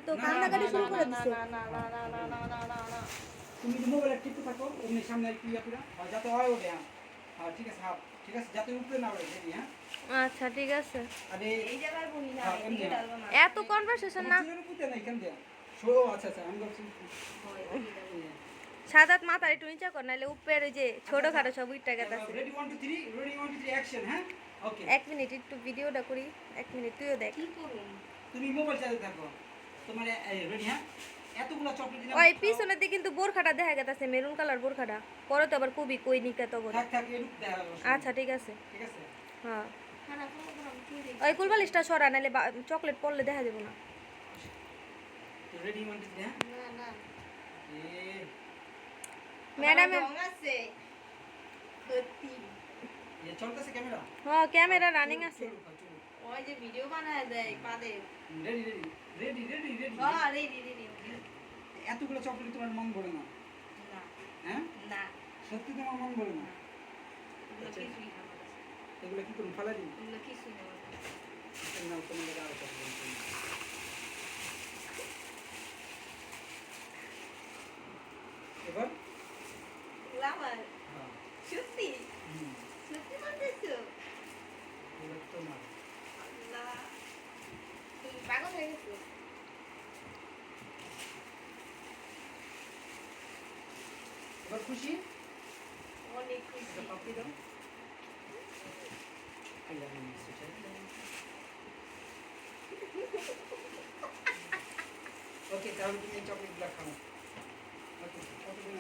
তো কান্নাকাটি শুরু করে দিছে। তুমি মোবাইলে টিপতে থাকো এমনি সামনে একটু ইয়া করে যাতে হয় ওঠে। হ্যাঁ ঠিক আছে, হাফ ঠিক আছে, যাতে উপরে না ওঠে। হ্যাঁ আচ্ছা ঠিক আছে। আরে এই জায়গায় বলি না, হ্যাঁ, এদিকে এমনি। ডালবো না। এত কনভারসেশন না। চুলের উপরে না এখান দিয়ে শো। আচ্ছা আচ্ছা, আমি ভাবছি সাদাত মাথা একটু নিচা কর, নাহলে উপরের ওই যে ছোটখাটো সব উইটটা গেছে। Ready 1 2 3, ready 1 2 3 action. হ্যাঁ ওকে। 1 মিনিট একটু ভিডিওটা করি, 1 মিনিট তুইও দেখ। কি করুন? তুমি মোবাইল চালাতে থাকো। তোমার রেডি? হ্যাঁ, এতগুলো চকলেট দিলাম। ওই পিছনের দিকে কিন্তু বোরখাটা দেখা গেছে, মেরুন কালার বোরখাটা। পরে তো আবার কবি কই নিকা তো করে। থাক থাক, এটুক দেখা গেল। আচ্ছা ঠিক আছে। ঠিক আছে। হ্যাঁ খারাপ হলো না, আমি কি দেখি? ওই কুলবালিশটা সরা, নাহলে চকলেট পড়লে দেখা যাবে না। রেডি 1 2 3। হ্যাঁ না না, এ ম্যাডাম রং আছে সত্যি। চলতেছে ক্যামেরা। হ্যাঁ ক্যামেরা রানিং আছে। ওই যে ভিডিও বানায় দেয় পাদে। Ready ready ready ready ready. হ্যাঁ রেডি রেডি। এতগুলো চকলেট তোমার মন ভরে না? না হ্যাঁ না, সত্যি তোমার মন ভরে না? এগুলো কিছুই না আমার কাছে। এগুলো কি করুন, ফালা দিন? এগুলো কিছুই না আমার কাছে। নাও তোমাদের আরো চকলেট। এবার এগুলো আমার হ্যাঁ সত্যি হুম, সত্যি বলতেছো? এবার তোমার। আল্লাহ, তুমি পাগল হয়ে গেছো। এবার খুশি? অনেক খুশি। এটা পাপড়ি দাও। I love you, Mr. ওকে, তাহলে তুমি এই চকলেটগুলো খাও। ওকে, কতদিন